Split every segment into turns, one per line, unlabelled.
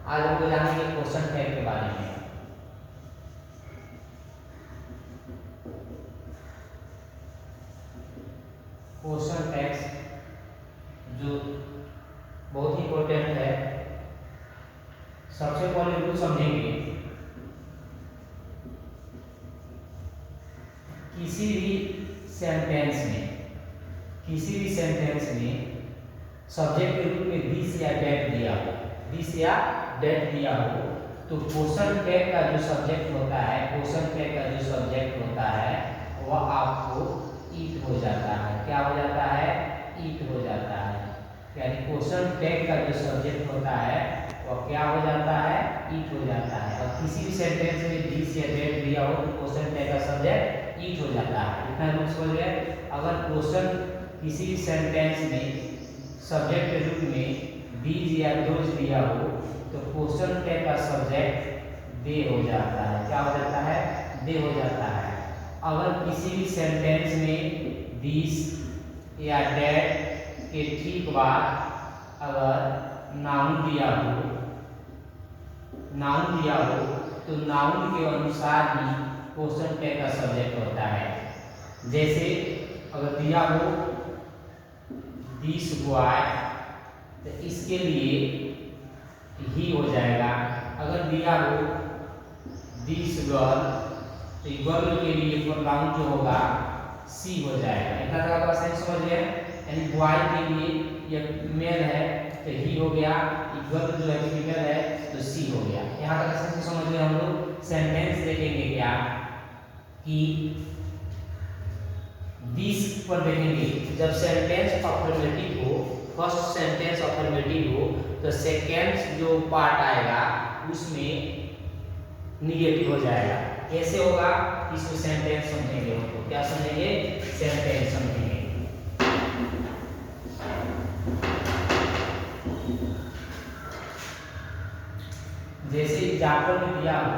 आज हमको जानेंगे क्वेश्चन टैग के बारे में। क्वेश्चन टैग्स जो बहुत ही इंपॉर्टेंट है। सबसे पहले रूल समझेंगे। किसी भी सेंटेंस में सब्जेक्ट के रूप में दिस या दैट दिया हो तो क्वेश्चन टैग का जो सब्जेक्ट होता है वह आपको इट हो जाता है। क्या हो जाता है? इट हो जाता है। यानी क्वेश्चन टैग का जो सब्जेक्ट होता है वह क्या हो जाता है? इट हो जाता है। और किसी भी सेंटेंस में दिस या दैट दिया हो तो क्वेश्चन टैग का सब्जेक्ट इट हो जाता है। इतना रूल समझ गए। अगर क्वेश्चन किसी भी सेंटेंस में सब्जेक्ट के रूप में दीज या दोज दिया हो तो क्वेश्चन टैग का सब्जेक्ट दे हो जाता है। क्या हो जाता है? दे हो जाता है। अगर किसी भी सेंटेंस में दिस या दैट के ठीक बाद अगर नाउन दिया हो तो नाउन के अनुसार ही क्वेश्चन टैग का सब्जेक्ट होता है। जैसे अगर दिया हो दिस बॉय तो इसके लिए ही हो जाएगा। अगर दिया हो दिस गर्ल तो गर्ल के लिए प्रोनाउन जो होगा सी हो जाएगा। इतना तक आप सही समझ गए। यानी बॉय के लिए ये मेल है तो ही हो गया, गर्ल जो है फीमेल है तो सी हो गया। यहाँ तक सही समझ गए। हम लोग सेंटेंस देखेंगे क्या कि दिस पर देखेंगे। जब सेंटेंस अफर्मेटिव हो, फर्स्ट सेंटेंस अफर्मेटिव हो तो सेकेंड जो पार्ट आएगा उसमें निगेटिव हो जाएगा। कैसे होगा? इसमें सेंटेंस समझेंगे। हमको क्या समझेंगे? सेंटेंस समझेंगे। जैसे एग्जाम्पल में दिया हो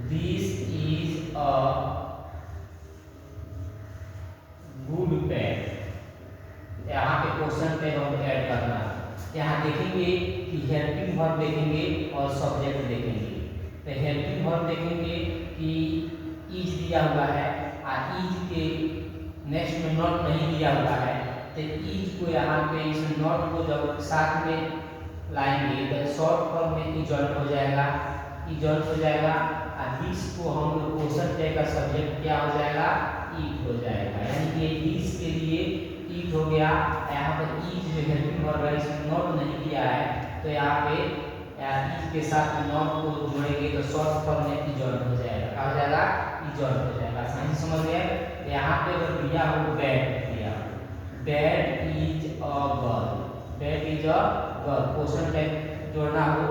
this is a good pen. यहाँ पे क्वेश्चन टैग हम ऐड करना। यहाँ देखेंगे कि हेल्पिंग वर्ब देखेंगे और सब्जेक्ट देखेंगे। तो हेल्पिंग वर्ब देखेंगे कि इज दिया हुआ है और इज के नेक्स्ट में नॉट नहीं दिया हुआ है तो इज को यहाँ पे इस नॉट को जब साथ में लाएंगे तो शॉर्ट फॉर्म में इजॉल्ट हो जाएगा। और दिस को हम लोग क्वेश्चन टैग का सब्जेक्ट क्या हो जाएगा? इट हो जाएगा। यानी कि दिस के लिए इट हो गया। यहाँ पर इज जो हेल्पिंग वर्ब है इसमें नॉट नहीं दिया है तो यहाँ पे इज के साथ नॉट को जोड़ेंगे तो शॉर्ट फॉर्म में इजॉल्ट हो जाएगा। क्या हो जाएगा? इजॉल्ट हो जाएगा। सही समझ गए। यहाँ पे अगर दिया हो that is a girl question tag जोड़ना हो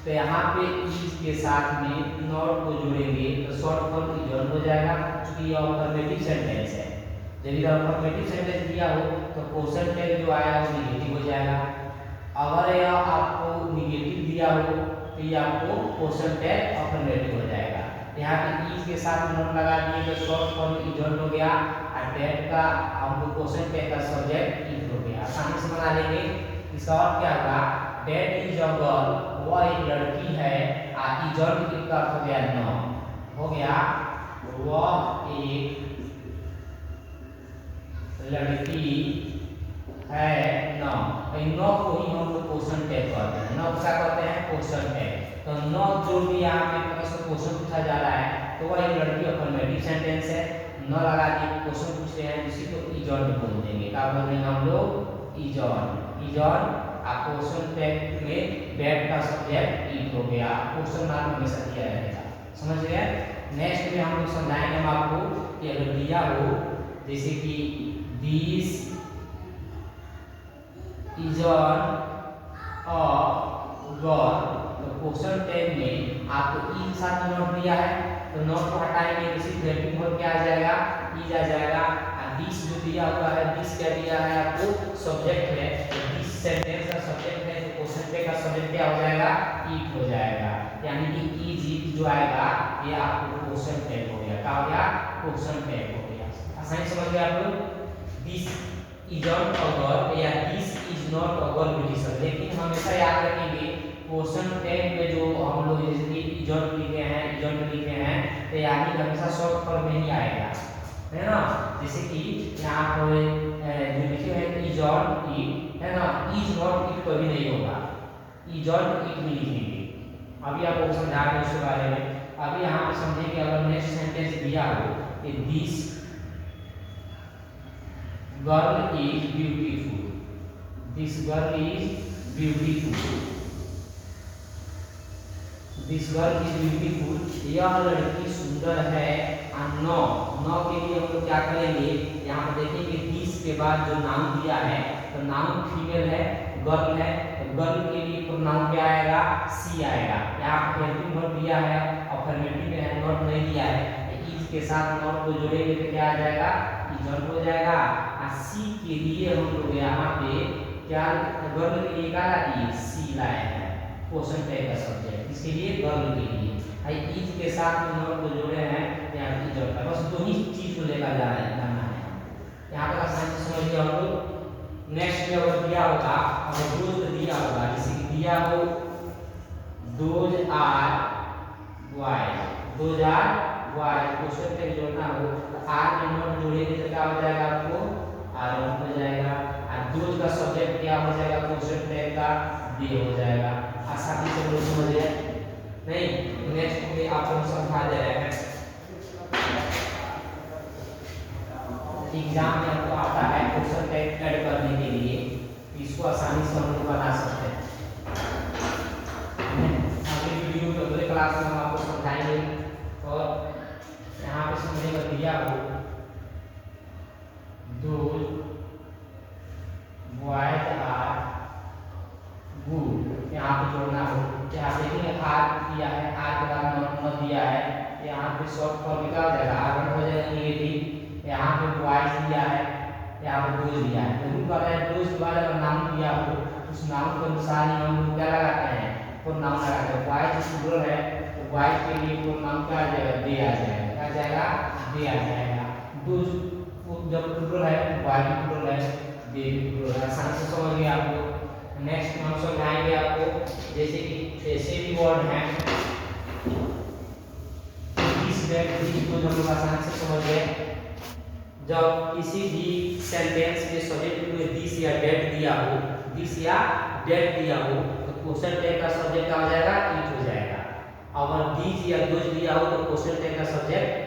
तो यहाँ पे इज के साथ में नॉट को जोड़ेंगे तो शॉर्ट फॉर्म इजॉल्ट हो जाएगा। क्योंकि यह अफर्मेटिव सेंटेंस है। जब इधर अफर्मेटिव सेंटेंस दिया हो तो क्वेश्चन टैग जो आया वो निगेटिव हो जाएगा। अगर यह आपको निगेटिव दिया हो तो ये आपको क्वेश्चन टैग अफर्मेटिव हो जाएगा। यहाँ पे इज के साथ नॉट लगा दिए तो शॉर्ट फॉर्म इजॉल्ट हो गया और दैट का हम लोग क्वेश्चन टैग का सब्जेक्ट इट हो गया। आसानी से बना लेंगे। इसका और क्या होगा? दैट इज अ गर्ल, वह एक लड़की है। इजॉल्ट का अर्थ हो गया नाउन हो गया। वह एक लड़की है नाउन। नौ को ही हम लोग क्वेश्चन टैग कहते हैं। नौ क्या कहते हैं? Question tag. तो नौ जो भी यहाँ पे क्वेश्चन पूछा जा रहा है तो वह एक लड़की अफर्मेटिव सेंटेंस है। नौ लगा दिए क्वेश्चन पूछ रहे हैं इसी को इजॉल्ट बोल देंगे। क्या बोल देंगे हम लोग? इजॉल्ट। क्वेश्चन टैग में दैट का सब्जेक्ट इट हो गया। क्वेश्चन मार्क हमेशा दिया रहेगा। समझ गए। नेक्स्ट में हम लोग समझाएंगे हम आपको कि अगर दिया हो जैसे कि दिस इज अ गर्ल तो क्वेश्चन टैग में आपको ई साथ में नोट दिया है तो नोट को हटाएंगे तो सिर्फ हेल्पिंग वर्ब क्या आ जाएगा? इज आ जाएगा। और दिस जो दिया हुआ है दिस क्या दिया है आपको? सब्जेक्ट है। तो दिस सेंटेंस का सब्जेक्ट है तो क्वेश्चन टैग का सब्जेक्ट क्या हो जाएगा? इट हो जाएगा। यानी कि इज इट जो आएगा ये आपको क्वेश्चन टैग हो गया। क्या हो गया? क्वेश्चन टैग हो गया। आसानी समझ गए आप लोग। This is not a girl या this is not a girl position, लेकिन हमेशा याद रखेंगे क्वेश्चन टैग में जो हम लोग जैसे इजॉट लिखे हैं तो यानी हमेशा शॉर्ट फॉर्म में ही आएगा, है ना। जैसे कि यहाँ पर जो लिखे हैं इजॉट इट, है ना, इज नॉट इट कभी नहीं होगा, इजॉट इट भी लिखेंगे। अभी आपको समझा रहे उसके बारे में। अभी यहाँ पे समझेंगे अगर नेक्स्ट सेंटेंस दिया हो कि this girl is beautiful, this girl is beautiful, this girl is beautiful, यह लड़की सुंदर है। नो, नो के लिए हम लोग क्या करेंगे, यहाँ पर देखेंगे दिस के बाद जो नाउन दिया है तो नाउन फीमेल है, गर्ल है, तो गर्ल के लिए प्रोनाउन क्या आएगा, सी आएगा। यहाँ पर हेल्पिंग वर्ब दिया है, अफर्मेटिव में है, नॉट नहीं दिया है, इज के साथ नॉट को जोड़ेंगे तो क्या आ जाएगा, इजॉट हो जाएगा। और सी के लिए हम लोग यहाँ पे क्या, गर्ल के लिए क्या लाए, सी लाए हैं, क्वेश्चन टैग का सब्जेक्ट, इसके लिए गर्ल के लिए इज के साथ में नॉट को जोड़े हैं, यहाँ पे इजॉट का, बस दो ही चीज को लेकर जाना है। यहाँ पर आसानी से समझ लिया हम लोग। नेक्स्ट में अगर दिया होगा, अगर दोज दिया होगा, जैसे कि दिया हो those are boys, those are boys, question tag जोड़ना हो तो आर में नॉट जोड़ेंगे तो क्या हो जाएगा, आपको आर हो जाएगा। और दोज का सब्जेक्ट क्या हो जाएगा, क्वेश्चन टैग का दे हो जाएगा। आसानी से लोग समझ गए नहीं। नेक्स्ट में आपको समझा दे रहे हैं, एग्जाम में आपको आता है क्वेश्चन टैग ऐड करने के लिए, इसको आसानी से हम लोग बना सकते हैं। अगले वीडियो में, अगले क्लास में हम आपको समझाएंगे। और यहाँ पे समझेगा दिया हो दोज बॉयज आर गुड, यहाँ पे जोड़ना हो, यहाँ देखेंगे आर दिया है, आर के बाद नॉट दिया है, यहाँ पे शॉर्ट फॉर्म क्या हो जाएगा, आर हो जाएगा नेगेटिव। यहाँ पे बॉयज दिया है, यहाँ पे डोज दिया है, जरूर कर रहे हैं डोज के बाद अगर नाउन दिया हो उस नाउन के अनुसार ही हम लोग क्या लगाते हैं, प्रोनाउन लगाते हैं। बॉयज प्लूरल है तो बॉयज के लिए प्रोनाउन क्या आ जाएगा, दे आ जाएगा, क्या आ जाएगा, दे आ जाएगा। डोज जब प्लूरल है, बॉयज प्लूरल है, दे प्लूरल है। आसानी से समझ गए आप लोग। नेक्स्ट हम समझाएंगे आपको, जैसे कि ऐसे भी वर्ड हैं दिस दैट दिस को हम लोग आसानी से समझ गए। जब किसी भी सेंटेंस में सब्जेक्ट में दिस या डेट दिया हो, दिस या डेट दिया हो तो क्वेश्चन टैग का सब्जेक्ट क्या हो जाएगा, इट हो जाएगा। अगर दिस या दोज दिया हो तो क्वेश्चन टैग का सब्जेक्ट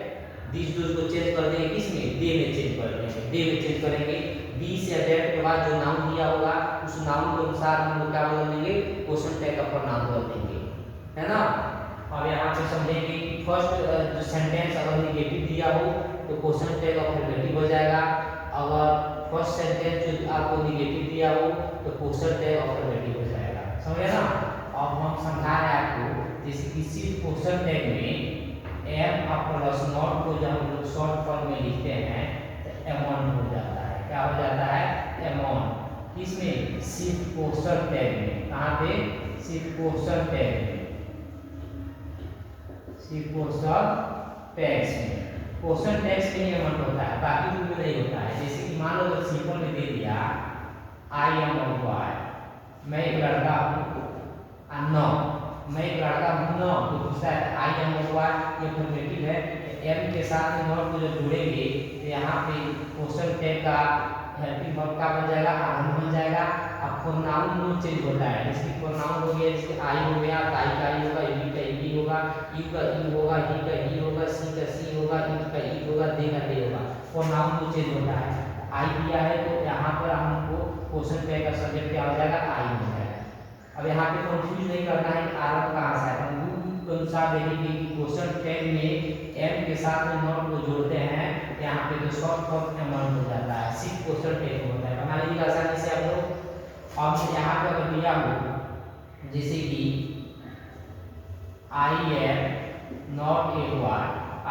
दिस दोज को चेंज कर देंगे, किसमें, दे में चेंज कर देंगे, दे में चेंज करेंगे। दिस या डेट के बाद जो नाउन दिया होगा उस नाउन के अनुसार हम लोग क्या बोल देंगे, क्वेश्चन टैग का प्रोनाउन बोल देंगे, है ना। अब यहाँ पे समझेंगे कि फर्स्ट जो सेंटेंस अगर नेगेटिव दिया हो तो क्वेश्चन टैग अफर्मेटिव हो जाएगा। अगर फर्स्ट सेंटेंस जो आपको नेगेटिव दिया हो तो क्वेश्चन टैग अफर्मेटिव हो जाएगा, समझे ना। अब हम समझा रहे हैं आपको, जैसे किसी क्वेश्चन टैग में एम प्लस नॉट को जब हम लोग शॉर्ट फॉर्म में लिखते हैं तो अमाउंट हो जाता है, क्या हो जाता है, अमाउंट। किसमें, सिर्फ क्वेश्चन टैग में, कहाँ पे, सिर्फ क्वेश्चन टैग में, सिर्फ क्वेश्चन टैग्स में, क्वेश्चन टैग्स में ही अमाउंट होता है, बाकी में नहीं होता है। जैसे कि मान लो अगर सिंपल में दे दिया आई एम अ बॉय, मैं एक लड़का हूँ, नो, मैं एक लड़का हूँ, नो, तो दूसरा है आई एम अ बॉय, ये अफर्मेटिव है, एम के साथ में नॉट को जो जोड़ेंगे तो यहाँ पे क्वेश्चन टैग का हेल्पिंग वर्ब का बन जाएगा, आरंभ बन जाएगा। अब प्रोनाउन नो चेंज होता है, जैसे प्रोनाउन हो गया, जैसे आई हो गया, आई का आई होगा, यू का ई होगा, यू का ई होगा, ही का ही होगा, सी का सी होगा, इट का ई होगा, दे का दे होगा, प्रोनाउन नो चेंज होता है। आई दिया है तो यहाँ पर हमको क्वेश्चन टैग का सब्जेक्ट क्या हो जाएगा, आई हो जाएगा। अब यहाँ पे कंफ्यूज नहीं करना है आरंभ कहाँ से है, हम के अनुसार देखेंगे कि क्वेश्चन टैग में एम के साथ में नॉट को जोड़ते हैं, यहाँ पे जो शॉर्ट फॉर्म अमाउंट हो जाता है, सिर्फ क्वेश्चन टैग होता है, बना लीजिए आसानी से आप लोग। अब यहाँ पे अगर दिया हो जैसे कि I am not a boy,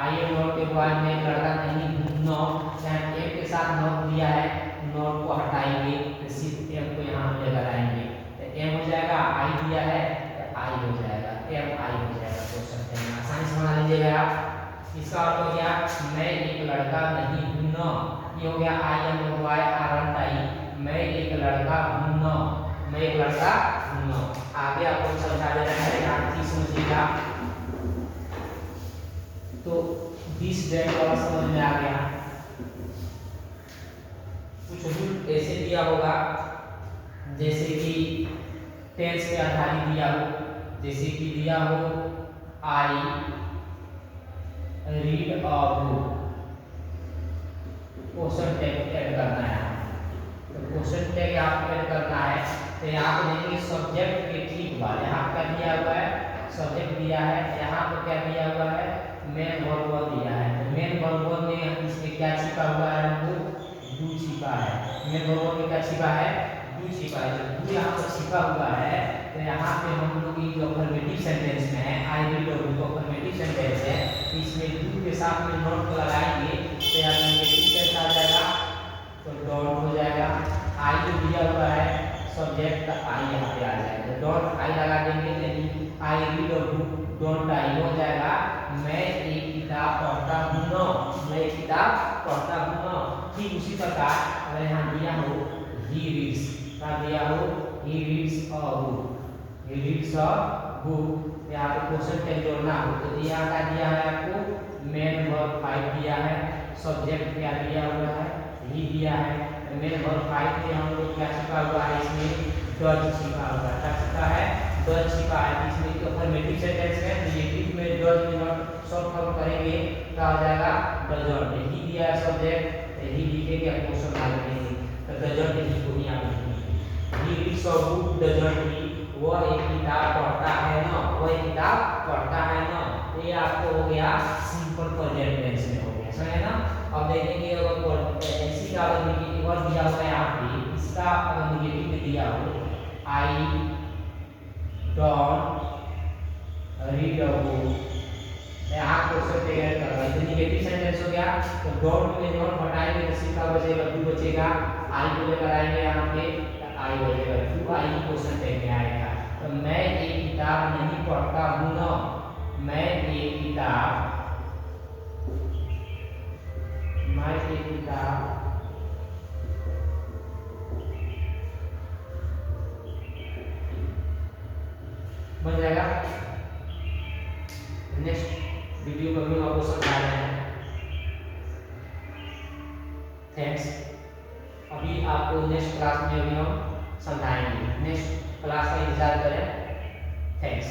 I am not a boy, मैं लड़का नहीं हूँ, नॉट, यहाँ एम के साथ नॉट दिया है, नॉट को हटाएंगे तो सिर्फ एम को यहाँ लेकर आएंगे तो एम हो जाएगा, आई दिया है तो आई हो जाएगा, एम आई हो जाएगा क्वेश्चन टैग में, आसानी से बना लीजिएगा आप। इसका अर्थ हो गया मैं एक लड़का नहीं हूँ, न, ये हो गया I am a boy, aren't I, मैं एक लड़का हूँ, न, मैं एक लड़का हूँ। आगे आपको समझा दे रहा है, यहाँ चीज समझिएगा। तो दिस डेट वाला समझ में आ गया। कुछ रूल ऐसे दिया होगा जैसे कि टेंस पे आधारित दिया हो, जैसे कि दिया हो I read a book, question tag add करना है। तो क्वेश्चन टैग आपको ऐड करना है। तो यहाँ पे देखिए सब्जेक्ट के ठीक बाद यहाँ क्या दिया हुआ है, सब्जेक्ट दिया है। यहाँ पे क्या दिया हुआ है, मेन वर्ब दिया है। तो मेन वर्ब में इसमें क्या छिपा हुआ है, हमको डू छिपा है। मेन वर्ब में क्या छिपा है, डू छिपा है। जब डू यहाँ पर छिपा हुआ है तो यहाँ पे हम लोग ये जो अफर्मेटिव सेंटेंस में है, I read a book affirmative sentence है, इसमें डू के साथ में नॉट लगाएंगे तो यहाँ नेगेटिव सेंस आ जाएगा, तो डॉट हो जाएगा। आई जो दिया हुआ है सब्जेक्ट, आई यहाँ पे आ जाएगा, डॉट आई लगा देंगे, यानी I read a book dot I हो जाएगा, मैं एक किताब पढ़ता हूँ ना, मैं एक किताब पढ़ता हूँ ना। ठीक उसी प्रकार अगर यहाँ दिया हो ही रीड्स, क्या दिया हो, he reads a book, he reads a book, यहाँ पे क्वेश्चन टैग जोड़ना हो तो यहाँ क्या दिया है आपको, मेन वर्ब फाइव दिया है, सब्जेक्ट क्या दिया हुआ है, ही दिया है। मेन वर्ब फाइव में हम लोग क्या छिपा हुआ है, इसमें डज छिपा हुआ है, क्या छिपा है, डज छिपा है। इसमें अफर्मेटिव सेंटेंस है, नेगेटिव में डज में नॉट शॉर्ट फॉर्म करेंगे क्या हो जाएगा, डजंट। ही दिया है सब्जेक्ट, ही लिखेंगे क्वेश्चन मार्क देंगे, तो डजंट ही को ही आप लिखेंगे। He reads a book doesn't ही, वह एक किताब पढ़ता है ना, वह एक किताब पढ़ता है ना। ये आपको हो गया सिंपल प्रेजेंट टेंस में हो गया, समझे ना। अब देखेंगे अगर इसी का अगर नेगेटिव वर्ब दिया हुआ है यहाँ पे, इसका अगर नेगेटिव में दिया हो I don't read a book, यहाँ क्वेश्चन टैग ऐड कर रहा है, तो नेगेटिव सेंटेंस हो गया। तो डोंट में नॉट हटाएंगे तो सिर्फ क्या बचेगा, डू बचेगा। आई को लेकर आएंगे यहाँ पे, आई बचेगा, डू आई क्वेश्चन टैग में आएगा। तो मैं एक किताब नहीं पढ़ता हूँ ना, मैं एक किताब, मैं एक किताब बन जाएगा। नेक्स्ट वीडियो में भी आपको समझा रहे हैं। थैंक्स। अभी आपको नेक्स्ट क्लास में अभी हम समझाएंगे, नेक्स्ट क्लास का इंतजार करें। थैंक्स।